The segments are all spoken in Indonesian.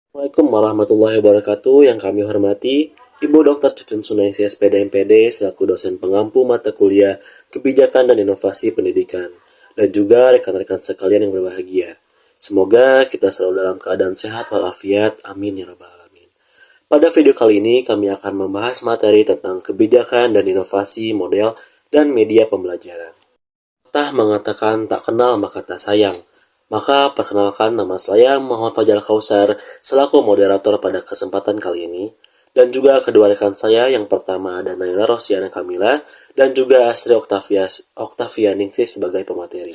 Assalamualaikum warahmatullahi wabarakatuh. Yang kami hormati Ibu Dr. Cucun Sunaingsi SPD MPD selaku dosen pengampu mata kuliah Kebijakan dan Inovasi Pendidikan, dan juga rekan-rekan sekalian yang berbahagia. Semoga kita selalu dalam keadaan sehat walafiat. Amin ya rabbal alamin. Pada video kali ini kami akan membahas materi tentang kebijakan dan inovasi model dan media pembelajaran. Pepatah mengatakan tak kenal maka tak sayang. Maka perkenalkan, nama saya Muhammad Fajar Kausar selaku moderator pada kesempatan kali ini, dan juga kedua rekan saya, yang pertama ada Naila Rosiana Kamila dan juga Astri Octavia Ningsih sebagai pemateri.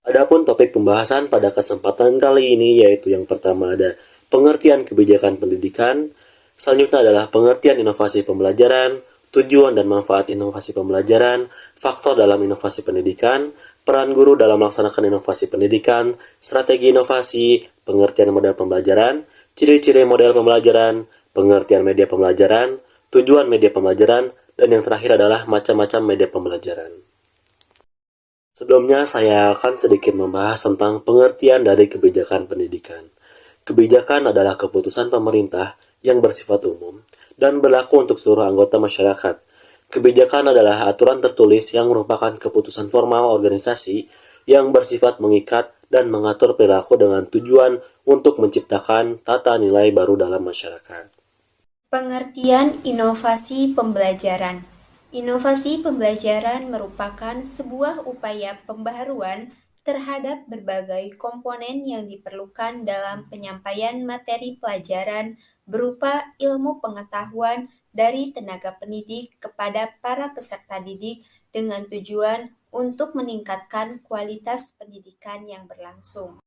Adapun topik pembahasan pada kesempatan kali ini yaitu yang pertama ada pengertian kebijakan pendidikan, selanjutnya adalah pengertian inovasi pembelajaran, tujuan dan manfaat inovasi pembelajaran, faktor dalam inovasi pendidikan, peran guru dalam melaksanakan inovasi pendidikan, strategi inovasi, pengertian model pembelajaran, ciri-ciri model pembelajaran, pengertian media pembelajaran, tujuan media pembelajaran, dan yang terakhir adalah macam-macam media pembelajaran. Sebelumnya saya akan sedikit membahas tentang pengertian dari kebijakan pendidikan. Kebijakan adalah keputusan pemerintah yang bersifat umum dan berlaku untuk seluruh anggota masyarakat. Kebijakan adalah aturan tertulis yang merupakan keputusan formal organisasi yang bersifat mengikat dan mengatur perilaku dengan tujuan untuk menciptakan tata nilai baru dalam masyarakat. Pengertian inovasi pembelajaran. Inovasi pembelajaran merupakan sebuah upaya pembaharuan terhadap berbagai komponen yang diperlukan dalam penyampaian materi pelajaran berupa ilmu pengetahuan dari tenaga pendidik kepada para peserta didik dengan tujuan untuk meningkatkan kualitas pendidikan yang berlangsung.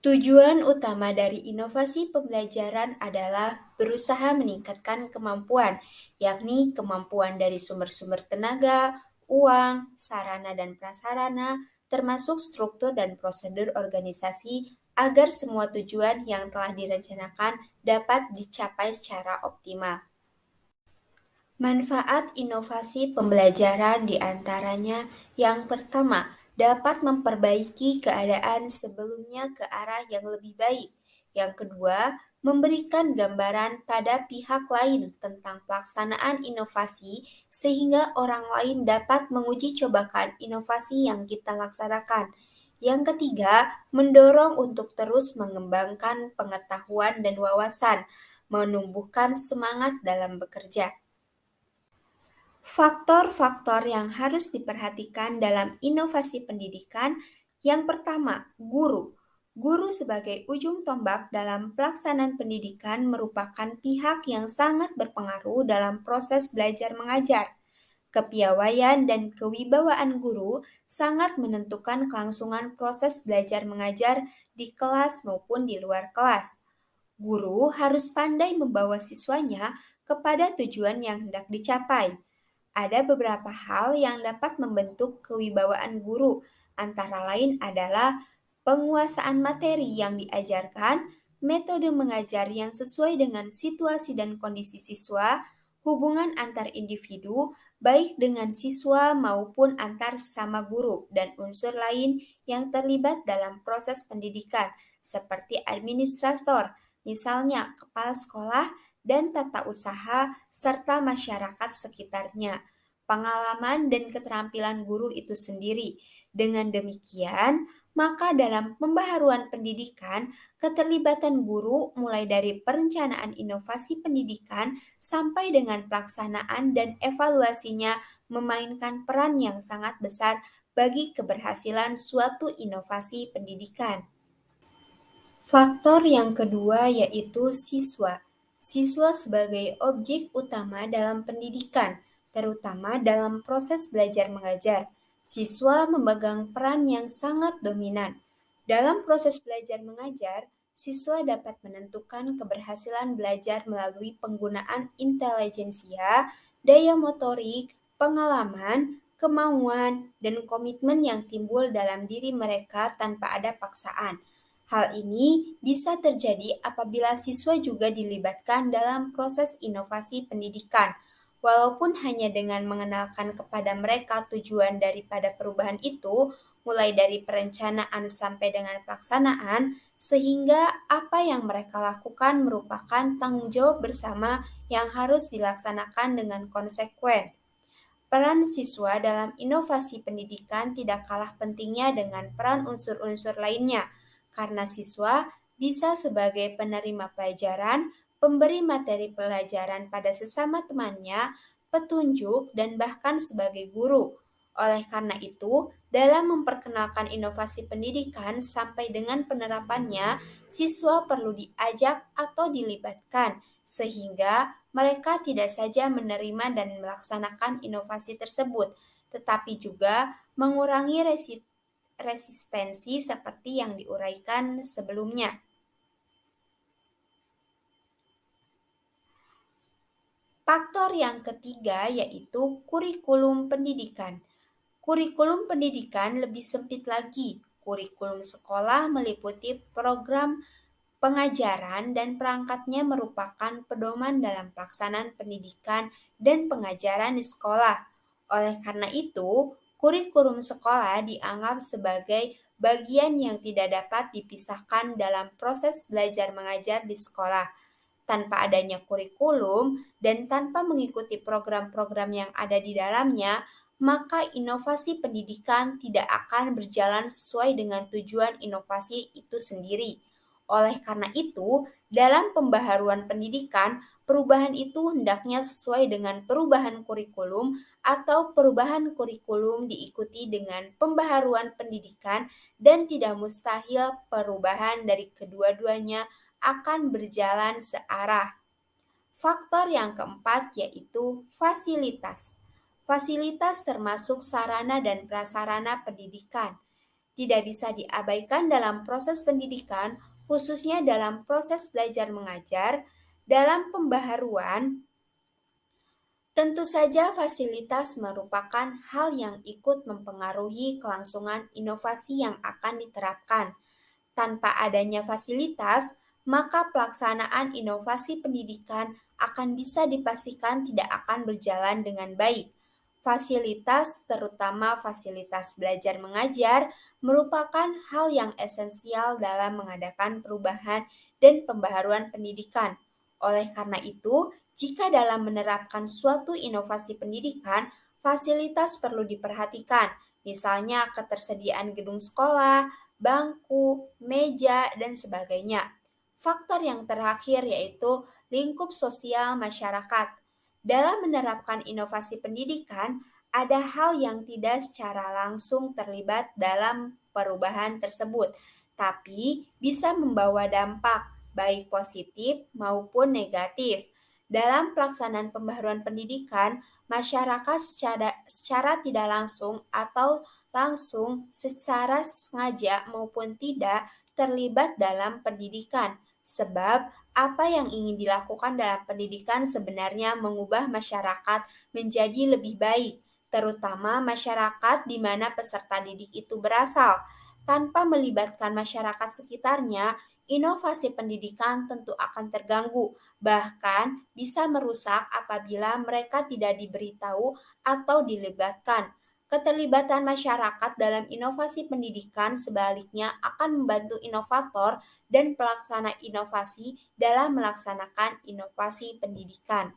Tujuan utama dari inovasi pembelajaran adalah berusaha meningkatkan kemampuan, yakni kemampuan dari sumber-sumber tenaga, uang, sarana dan prasarana, termasuk struktur dan prosedur organisasi agar semua tujuan yang telah direncanakan dapat dicapai secara optimal. Manfaat inovasi pembelajaran diantaranya yang pertama, dapat memperbaiki keadaan sebelumnya ke arah yang lebih baik. Yang kedua, memberikan gambaran pada pihak lain tentang pelaksanaan inovasi sehingga orang lain dapat menguji cobakan inovasi yang kita laksanakan. Yang ketiga, mendorong untuk terus mengembangkan pengetahuan dan wawasan, menumbuhkan semangat dalam bekerja. Faktor-faktor yang harus diperhatikan dalam inovasi pendidikan, yang pertama, guru. Guru sebagai ujung tombak dalam pelaksanaan pendidikan merupakan pihak yang sangat berpengaruh dalam proses belajar mengajar. Kepiawaian dan kewibawaan guru sangat menentukan kelangsungan proses belajar mengajar di kelas maupun di luar kelas. Guru harus pandai membawa siswanya kepada tujuan yang hendak dicapai. Ada beberapa hal yang dapat membentuk kewibawaan guru, antara lain adalah penguasaan materi yang diajarkan, metode mengajar yang sesuai dengan situasi dan kondisi siswa, hubungan antar individu, baik dengan siswa maupun antar sesama guru, dan unsur lain yang terlibat dalam proses pendidikan, seperti administrator, misalnya kepala sekolah dan tata usaha, serta masyarakat sekitarnya, pengalaman dan keterampilan guru itu sendiri. Dengan demikian, maka dalam pembaharuan pendidikan, keterlibatan guru mulai dari perencanaan inovasi pendidikan sampai dengan pelaksanaan dan evaluasinya memainkan peran yang sangat besar bagi keberhasilan suatu inovasi pendidikan. Faktor yang kedua yaitu siswa. Siswa sebagai objek utama dalam pendidikan, terutama dalam proses belajar mengajar. Siswa memegang peran yang sangat dominan. Dalam proses belajar mengajar, siswa dapat menentukan keberhasilan belajar melalui penggunaan intelijensia, daya motorik, pengalaman, kemauan, dan komitmen yang timbul dalam diri mereka tanpa ada paksaan. Hal ini bisa terjadi apabila siswa juga dilibatkan dalam proses inovasi pendidikan. Walaupun hanya dengan mengenalkan kepada mereka tujuan daripada perubahan itu, mulai dari perencanaan sampai dengan pelaksanaan, sehingga apa yang mereka lakukan merupakan tanggung jawab bersama yang harus dilaksanakan dengan konsekuen. Peran siswa dalam inovasi pendidikan tidak kalah pentingnya dengan peran unsur-unsur lainnya, karena siswa bisa sebagai penerima pelajaran, pemberi materi pelajaran pada sesama temannya, petunjuk, dan bahkan sebagai guru. Oleh karena itu, dalam memperkenalkan inovasi pendidikan sampai dengan penerapannya, siswa perlu diajak atau dilibatkan, sehingga mereka tidak saja menerima dan melaksanakan inovasi tersebut, tetapi juga mengurangi resistensi seperti yang diuraikan sebelumnya. Faktor yang ketiga yaitu kurikulum pendidikan. Kurikulum pendidikan lebih sempit lagi. Kurikulum sekolah meliputi program pengajaran dan perangkatnya merupakan pedoman dalam pelaksanaan pendidikan dan pengajaran di sekolah. Oleh karena itu, kurikulum sekolah dianggap sebagai bagian yang tidak dapat dipisahkan dalam proses belajar mengajar di sekolah. Tanpa adanya kurikulum dan tanpa mengikuti program-program yang ada di dalamnya, maka inovasi pendidikan tidak akan berjalan sesuai dengan tujuan inovasi itu sendiri. Oleh karena itu, dalam pembaharuan pendidikan, perubahan itu hendaknya sesuai dengan perubahan kurikulum atau perubahan kurikulum diikuti dengan pembaharuan pendidikan dan tidak mustahil perubahan dari kedua-duanya akan berjalan searah. Faktor yang keempat yaitu fasilitas. Fasilitas termasuk sarana dan prasarana pendidikan. Tidak bisa diabaikan dalam proses pendidikan, khususnya dalam proses belajar mengajar, dalam pembaharuan. Tentu saja fasilitas merupakan hal yang ikut mempengaruhi kelangsungan inovasi yang akan diterapkan. Tanpa adanya fasilitas, maka pelaksanaan inovasi pendidikan akan bisa dipastikan tidak akan berjalan dengan baik. Fasilitas, terutama fasilitas belajar mengajar, merupakan hal yang esensial dalam mengadakan perubahan dan pembaharuan pendidikan. Oleh karena itu, jika dalam menerapkan suatu inovasi pendidikan, fasilitas perlu diperhatikan, misalnya ketersediaan gedung sekolah, bangku, meja, dan sebagainya. Faktor yang terakhir yaitu lingkup sosial masyarakat. Dalam menerapkan inovasi pendidikan, ada hal yang tidak secara langsung terlibat dalam perubahan tersebut, tapi bisa membawa dampak baik positif maupun negatif. Dalam pelaksanaan pembaharuan pendidikan, masyarakat secara tidak langsung atau langsung secara sengaja maupun tidak terlibat dalam pendidikan. Sebab apa yang ingin dilakukan dalam pendidikan sebenarnya mengubah masyarakat menjadi lebih baik, terutama masyarakat di mana peserta didik itu berasal. Tanpa melibatkan masyarakat sekitarnya, inovasi pendidikan tentu akan terganggu, bahkan bisa merusak apabila mereka tidak diberitahu atau dilibatkan. Keterlibatan masyarakat dalam inovasi pendidikan sebaliknya akan membantu inovator dan pelaksana inovasi dalam melaksanakan inovasi pendidikan.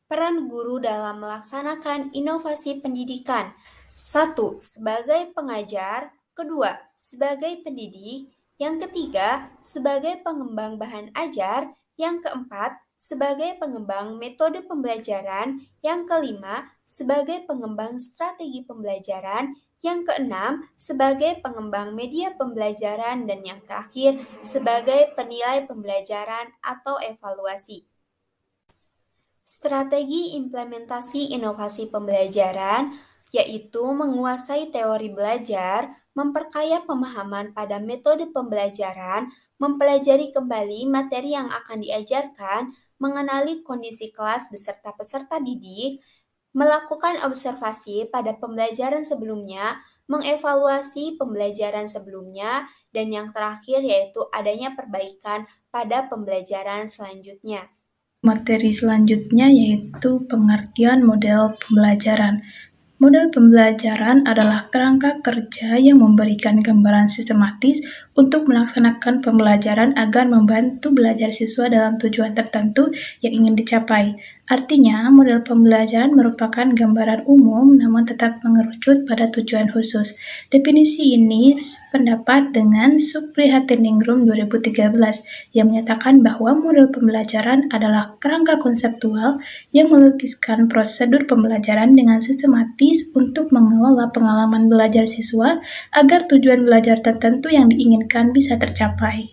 Peran guru dalam melaksanakan inovasi pendidikan. Satu, sebagai pengajar. Kedua, sebagai pendidik. Yang ketiga, sebagai pengembang bahan ajar. Yang keempat, sebagai pengembang metode pembelajaran. Yang kelima, sebagai pengembang strategi pembelajaran. Yang keenam, sebagai pengembang media pembelajaran. Dan yang terakhir, sebagai penilai pembelajaran atau evaluasi. Strategi implementasi inovasi pembelajaran yaitu menguasai teori belajar, memperkaya pemahaman pada metode pembelajaran, mempelajari kembali materi yang akan diajarkan, mengenali kondisi kelas beserta peserta didik, melakukan observasi pada pembelajaran sebelumnya, mengevaluasi pembelajaran sebelumnya, dan yang terakhir yaitu adanya perbaikan pada pembelajaran selanjutnya. Materi selanjutnya yaitu pengertian model pembelajaran. Model pembelajaran adalah kerangka kerja yang memberikan gambaran sistematis untuk melaksanakan pembelajaran agar membantu belajar siswa dalam tujuan tertentu yang ingin dicapai. Artinya, model pembelajaran merupakan gambaran umum namun tetap mengerucut pada tujuan khusus. Definisi ini sependapat dengan Suprihatiningrum 2013 yang menyatakan bahwa model pembelajaran adalah kerangka konseptual yang melukiskan prosedur pembelajaran dengan sistematis untuk mengelola pengalaman belajar siswa agar tujuan belajar tertentu yang diinginkan bisa tercapai.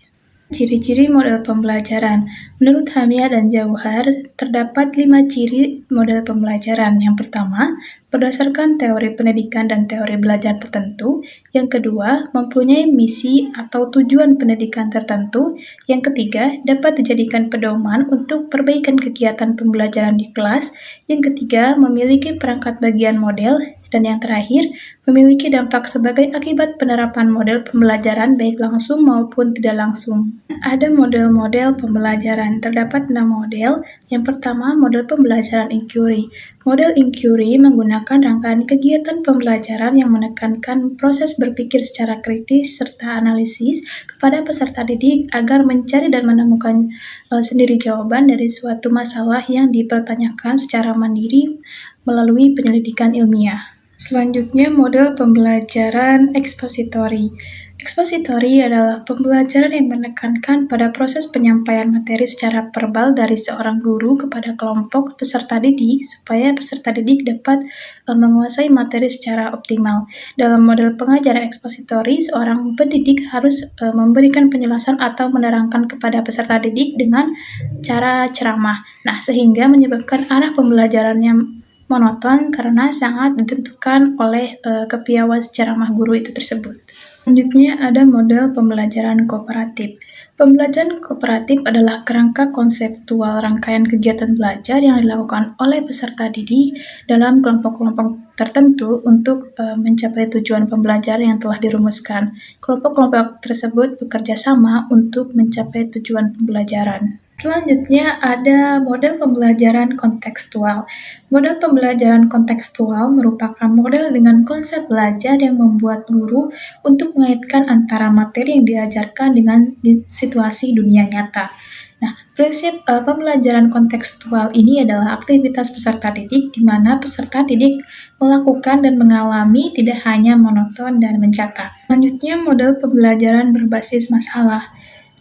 Ciri-ciri model pembelajaran. Menurut Hamia dan Jauhar, terdapat 5 ciri model pembelajaran. Yang pertama, berdasarkan teori pendidikan dan teori belajar tertentu. Yang kedua, mempunyai misi atau tujuan pendidikan tertentu. Yang ketiga, dapat dijadikan pedoman untuk perbaikan kegiatan pembelajaran di kelas. Yang ketiga, memiliki perangkat bagian model. Dan yang terakhir, memiliki dampak sebagai akibat penerapan model pembelajaran baik langsung maupun tidak langsung. Ada model-model pembelajaran, terdapat 6 model. Yang pertama, model pembelajaran inquiry. Model inquiry menggunakan rangkaian kegiatan pembelajaran yang menekankan proses berpikir secara kritis serta analisis kepada peserta didik agar mencari dan menemukan sendiri jawaban dari suatu masalah yang dipertanyakan secara mandiri melalui penyelidikan ilmiah. Selanjutnya, model pembelajaran ekspositori. Ekspositori adalah pembelajaran yang menekankan pada proses penyampaian materi secara verbal dari seorang guru kepada kelompok peserta didik supaya peserta didik dapat menguasai materi secara optimal. Dalam model pengajaran ekspositori, seorang pendidik harus memberikan penjelasan atau menerangkan kepada peserta didik dengan cara ceramah. Nah, sehingga menyebabkan arah pembelajarannya monoton karena sangat ditentukan oleh kepiawaian ceramah guru itu tersebut. Selanjutnya ada model pembelajaran kooperatif. Pembelajaran kooperatif adalah kerangka konseptual rangkaian kegiatan belajar yang dilakukan oleh peserta didik dalam kelompok-kelompok tertentu untuk mencapai tujuan pembelajaran yang telah dirumuskan. Kelompok-kelompok tersebut bekerja sama untuk mencapai tujuan pembelajaran. Selanjutnya ada model pembelajaran kontekstual. Model pembelajaran kontekstual merupakan model dengan konsep belajar yang membuat guru untuk mengaitkan antara materi yang diajarkan dengan situasi dunia nyata. Nah, prinsip pembelajaran kontekstual ini adalah aktivitas peserta didik di mana peserta didik melakukan dan mengalami tidak hanya monoton dan mencatat. Selanjutnya, model pembelajaran berbasis masalah.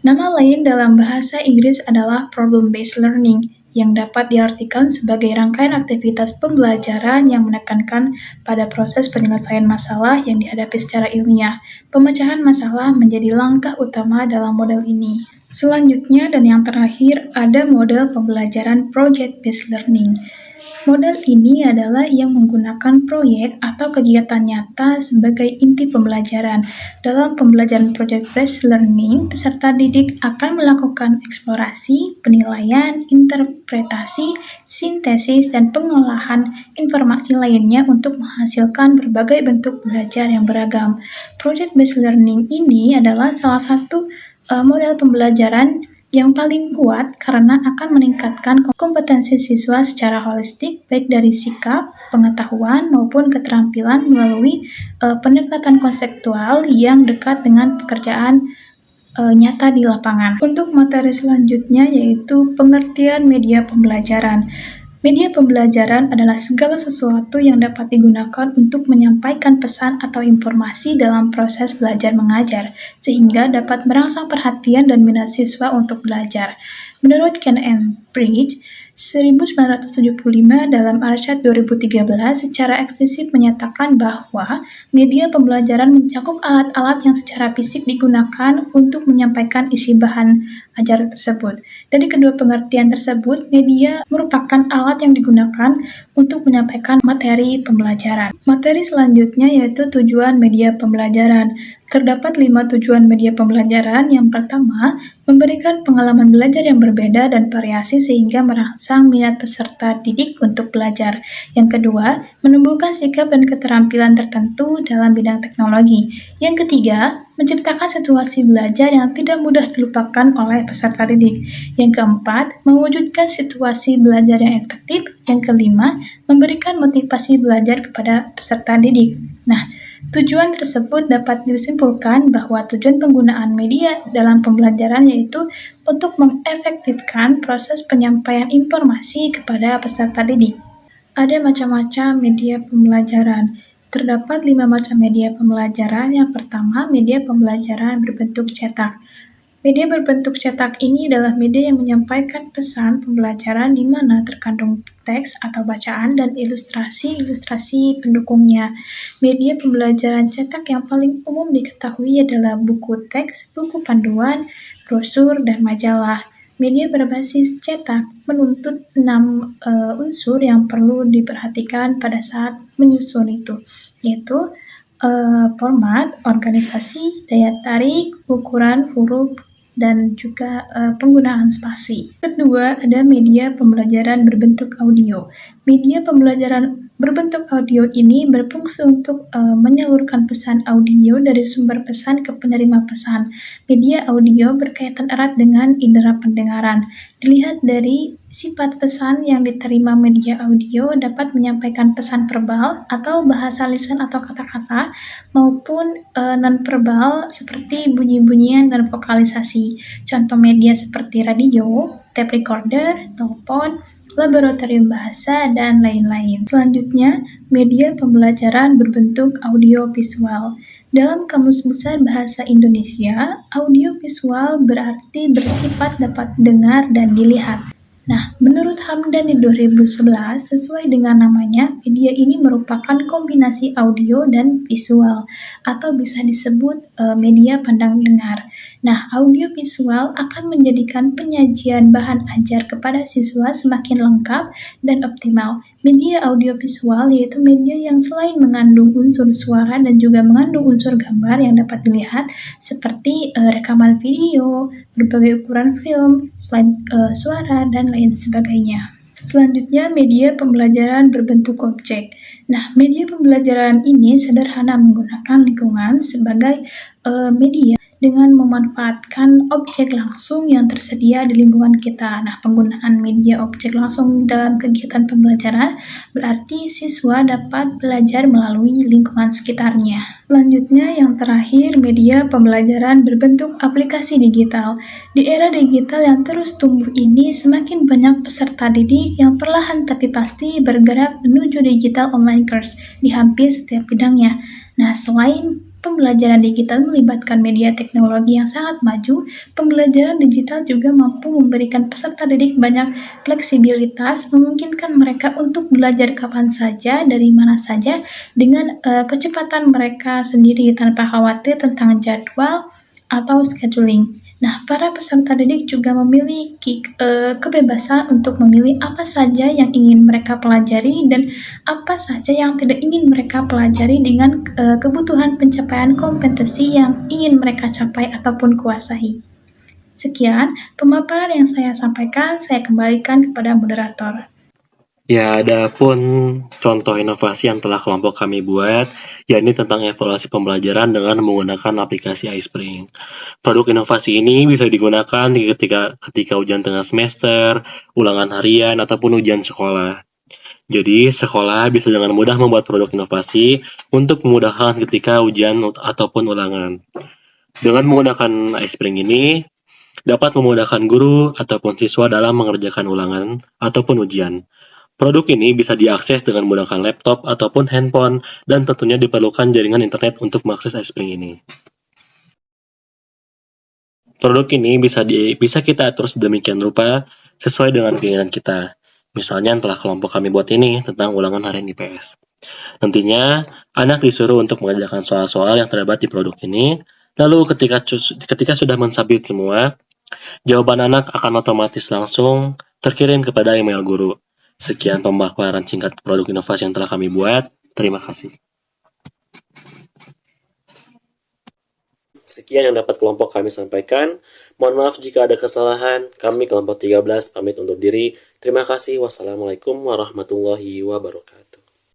Nama lain dalam bahasa Inggris adalah problem-based learning, yang dapat diartikan sebagai rangkaian aktivitas pembelajaran yang menekankan pada proses penyelesaian masalah yang dihadapi secara ilmiah. Pemecahan masalah menjadi langkah utama dalam model ini. Selanjutnya dan yang terakhir ada model pembelajaran project-based learning. Model ini adalah yang menggunakan proyek atau kegiatan nyata sebagai inti pembelajaran. Dalam pembelajaran project-based learning, peserta didik akan melakukan eksplorasi, penilaian, interpretasi, sintesis, dan pengolahan informasi lainnya untuk menghasilkan berbagai bentuk belajar yang beragam. Project-based learning ini adalah salah satu model pembelajaran yang paling kuat karena akan meningkatkan kompetensi siswa secara holistik baik dari sikap, pengetahuan, maupun keterampilan melalui pendekatan konseptual yang dekat dengan pekerjaan nyata di lapangan. Untuk materi selanjutnya yaitu pengertian media pembelajaran. Media pembelajaran adalah segala sesuatu yang dapat digunakan untuk menyampaikan pesan atau informasi dalam proses belajar mengajar, sehingga dapat merangsang perhatian dan minat siswa untuk belajar. Menurut Ken and Bridge, 1975 dalam Arsyad 2013 secara eksplisit menyatakan bahwa media pembelajaran mencakup alat-alat yang secara fisik digunakan untuk menyampaikan isi bahan ajar tersebut. Dari kedua pengertian tersebut, media merupakan alat yang digunakan untuk menyampaikan materi pembelajaran. Materi selanjutnya yaitu tujuan media pembelajaran. Terdapat 5 tujuan media pembelajaran. Yang pertama, memberikan pengalaman belajar yang berbeda dan variasi sehingga merangsang minat peserta didik untuk belajar. Yang kedua, menumbuhkan sikap dan keterampilan tertentu dalam bidang teknologi. Yang ketiga, menciptakan situasi belajar yang tidak mudah dilupakan oleh peserta didik. Yang keempat, mewujudkan situasi belajar yang efektif. Yang kelima, memberikan motivasi belajar kepada peserta didik. Nah, tujuan tersebut dapat disimpulkan bahwa tujuan penggunaan media dalam pembelajaran yaitu untuk mengefektifkan proses penyampaian informasi kepada peserta didik. Ada macam-macam media pembelajaran. Terdapat 5 macam media pembelajaran. Yang pertama, media pembelajaran berbentuk cetak. Media berbentuk cetak ini adalah media yang menyampaikan pesan pembelajaran di mana terkandung teks atau bacaan dan ilustrasi-ilustrasi pendukungnya. Media pembelajaran cetak yang paling umum diketahui adalah buku teks, buku panduan, brosur, dan majalah. Media berbasis cetak menuntut 6 unsur yang perlu diperhatikan pada saat menyusun itu, yaitu format, organisasi, daya tarik, ukuran huruf, dan juga penggunaan spasi. Kedua, ada media pembelajaran berbentuk audio. Media pembelajaran berbentuk audio ini berfungsi untuk menyalurkan pesan audio dari sumber pesan ke penerima pesan. Media audio berkaitan erat dengan indera pendengaran. Dilihat dari sifat pesan yang diterima media audio dapat menyampaikan pesan verbal atau bahasa lisan atau kata-kata maupun non-verbal seperti bunyi-bunyian dan vokalisasi. Contoh media seperti radio, tape recorder, telepon, laboratorium bahasa, dan lain-lain. Selanjutnya, media pembelajaran berbentuk audiovisual. Dalam Kamus Besar Bahasa Indonesia, audiovisual berarti bersifat dapat dengar dan dilihat. Nah, menurut Hamdan di 2011, sesuai dengan namanya, media ini merupakan kombinasi audio dan visual, atau bisa disebut media pandang dengar. Nah, audiovisual akan menjadikan penyajian bahan ajar kepada siswa semakin lengkap dan optimal. Media audiovisual yaitu media yang selain mengandung unsur suara dan juga mengandung unsur gambar yang dapat dilihat, seperti rekaman video, berbagai ukuran film, slide suara, dan lain sebagainya. Selanjutnya, media pembelajaran berbentuk objek. Nah, media pembelajaran ini sederhana menggunakan lingkungan sebagai media dengan memanfaatkan objek langsung yang tersedia di lingkungan kita. Nah, penggunaan media objek langsung dalam kegiatan pembelajaran berarti siswa dapat belajar melalui lingkungan sekitarnya. Selanjutnya, yang terakhir, media pembelajaran berbentuk aplikasi digital. Di era digital yang terus tumbuh ini, semakin banyak peserta didik yang perlahan tapi pasti bergerak menuju digital online course di hampir setiap bidangnya. Nah, selain pembelajaran digital melibatkan media teknologi yang sangat maju, pembelajaran digital juga mampu memberikan peserta didik banyak fleksibilitas, memungkinkan mereka untuk belajar kapan saja, dari mana saja, dengan kecepatan mereka sendiri tanpa khawatir tentang jadwal atau scheduling. Nah, para peserta didik juga memiliki kebebasan untuk memilih apa saja yang ingin mereka pelajari dan apa saja yang tidak ingin mereka pelajari dengan kebutuhan pencapaian kompetensi yang ingin mereka capai ataupun kuasai. Sekian pemaparan yang saya sampaikan, saya kembalikan kepada moderator. Ya, ada pun contoh inovasi yang telah kelompok kami buat, yakni tentang evaluasi pembelajaran dengan menggunakan aplikasi iSpring. Produk inovasi ini bisa digunakan ketika ujian tengah semester, ulangan harian, ataupun ujian sekolah. Jadi, sekolah bisa dengan mudah membuat produk inovasi untuk memudahkan ketika ujian ataupun ulangan. Dengan menggunakan iSpring ini, dapat memudahkan guru ataupun siswa dalam mengerjakan ulangan ataupun ujian. Produk ini bisa diakses dengan menggunakan laptop ataupun handphone, dan tentunya diperlukan jaringan internet untuk mengakses iSpring ini. Produk ini bisa kita atur sedemikian rupa sesuai dengan keinginan kita. Misalnya yang telah kelompok kami buat ini tentang ulangan harian IPS. Nantinya, anak disuruh untuk mengerjakan soal-soal yang terdapat di produk ini, lalu ketika sudah mensubmit semua, jawaban anak akan otomatis langsung terkirim kepada email guru. Sekian pemaparan singkat produk inovasi yang telah kami buat. Terima kasih. Sekian yang dapat kelompok kami sampaikan. Mohon maaf jika ada kesalahan. Kami kelompok 13 pamit undur diri. Terima kasih. Wassalamualaikum warahmatullahi wabarakatuh.